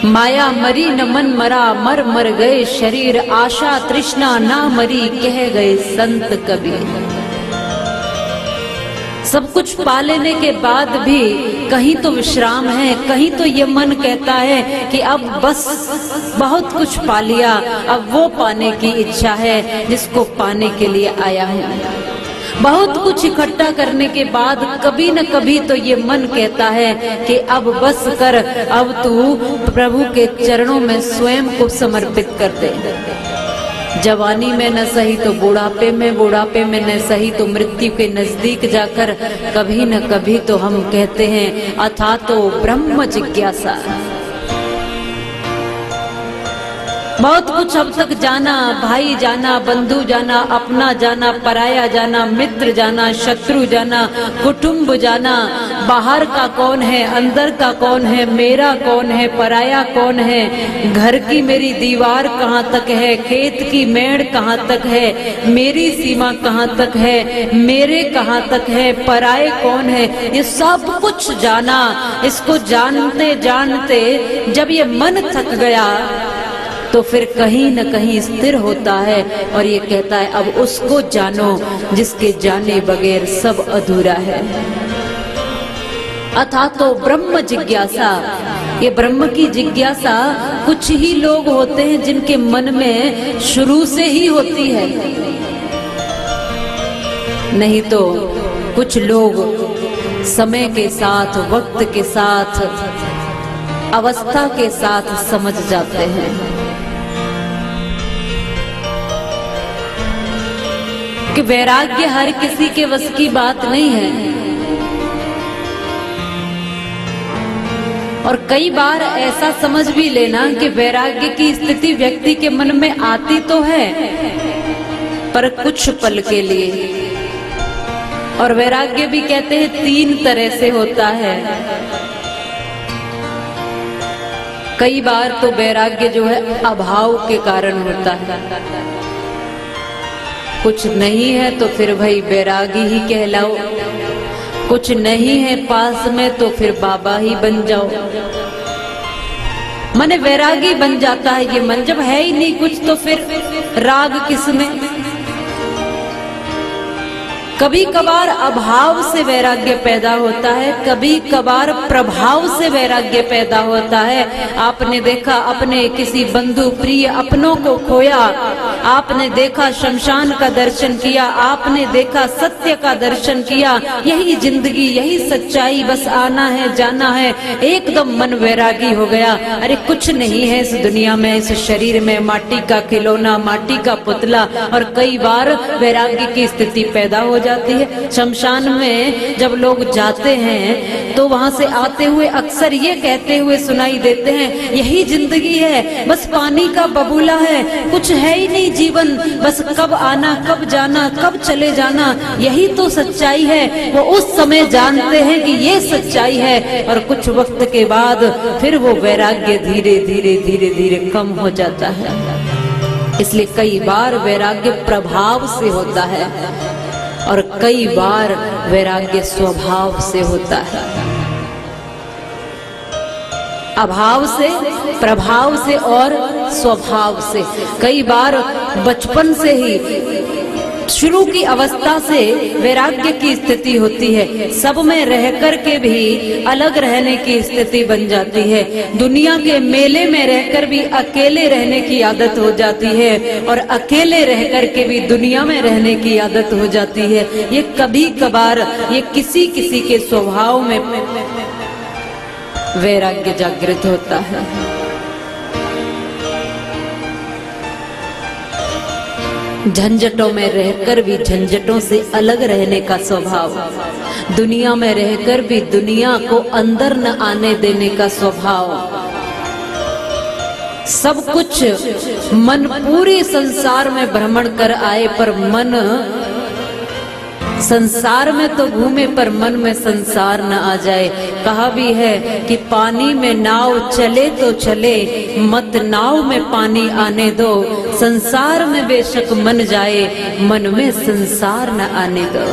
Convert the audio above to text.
माया मरी न मन मरा, मर मर गए शरीर, आशा तृष्णा ना मरी, कह गए संत कबीर। सब कुछ पा लेने के बाद भी कहीं तो विश्राम है, कहीं तो ये मन कहता है कि अब बस बहुत कुछ पा लिया, अब वो पाने की इच्छा है जिसको पाने के लिए आया हूं। बहुत कुछ इकट्ठा करने के बाद कभी न कभी तो ये मन कहता है कि अब बस कर, अब तू प्रभु के चरणों में स्वयं को समर्पित कर दे। जवानी में न सही तो बुढ़ापे में, बुढ़ापे में न सही तो मृत्यु के नजदीक जाकर कभी न कभी तो हम कहते हैं अथा तो ब्रह्म जिज्ञासा। बहुत कुछ अब तक जाना, भाई जाना, बंधु जाना, अपना जाना, पराया जाना, मित्र जाना, शत्रु जाना, कुटुंब जाना, बाहर का कौन है, अंदर का कौन है, मेरा कौन है, पराया कौन है, घर की मेरी दीवार कहाँ तक है, खेत की मेड़ कहाँ तक है, मेरी सीमा कहाँ तक है, मेरे कहाँ तक है, पराए कौन है, ये सब कुछ जाना। इसको जानते जानते जब ये मन थक गया तो फिर कहीं न कहीं स्थिर होता है और ये कहता है अब उसको जानो जिसके जाने बगैर सब अधूरा है। अथा तो ब्रह्म जिज्ञासा, ये ब्रह्म की जिज्ञासा कुछ ही लोग होते हैं जिनके मन में शुरू से ही होती है, नहीं तो कुछ लोग समय के साथ, वक्त के साथ, अवस्था के साथ समझ जाते हैं कि वैराग्य हर किसी के वश की बात नहीं है। और कई बार ऐसा समझ भी लेना कि वैराग्य की स्थिति व्यक्ति के मन में आती तो है पर कुछ पल के लिए। और वैराग्य भी कहते हैं 3 तरह से होता है। कई बार तो वैराग्य जो है अभाव के कारण होता है, कुछ नहीं है तो फिर भाई वैरागी ही कहलाओ, कुछ नहीं है पास में तो फिर बाबा ही बन जाओ। माने वैरागी बन जाता है ये मन, जब है ही नहीं कुछ तो फिर राग किसमें। कभी कभार अभाव से वैराग्य पैदा होता है, कभी कभार प्रभाव से वैराग्य पैदा होता है। आपने देखा अपने किसी बंधु प्रिय अपनों को खोया, आपने देखा शमशान का दर्शन किया, आपने देखा सत्य का दर्शन किया, यही जिंदगी, यही सच्चाई, बस आना है जाना है, एकदम मन वैरागी हो गया। अरे कुछ नहीं है इस दुनिया में, इस शरीर में, माटी का खिलौना, माटी का पुतला। और कई बार वैराग्य की स्थिति पैदा हो जाती है। शमशान में जब लोग जाते हैं तो वहां से आते हुए अक्सर ये कहते हुए सुनाई देते हैं यही जिंदगी है, बस पानी का बबूला है, कुछ है ही नहीं जीवन, बस कब आना कब जाना, कब चले जाना, यही तो सच्चाई है। वो उस समय जानते हैं कि ये सच्चाई है और कुछ वक्त के बाद फिर वो वैराग्य धीरे धीरे धीरे धीरे कम हो जाता है। इसलिए कई बार वैराग्य प्रभाव से होता है और कई बार वैराग्य स्वभाव से होता है। अभाव से, प्रभाव से और स्वभाव से। कई बार बचपन से ही, शुरू की अवस्था से वैराग्य की स्थिति होती है। सब में रहकर के भी अलग रहने की स्थिति बन जाती है। दुनिया के मेले में रहकर भी अकेले रहने की आदत हो जाती है और अकेले रहकर के भी दुनिया में रहने की आदत हो जाती है। ये कभी कभार, ये किसी किसी के स्वभाव में वैराग्य जागृत होता है। झंझटों में रहकर भी झंझटों से अलग रहने का स्वभाव, दुनिया में रहकर भी दुनिया को अंदर न आने देने का स्वभाव। सब कुछ मन पूरे संसार में भ्रमण कर आए पर मन संसार में तो घूमे पर मन में संसार न आ जाए। कहा भी है कि पानी में नाव चले तो चले, मत नाव में पानी आने दो। संसार में बेशक मन जाए, मन में संसार न आने दो।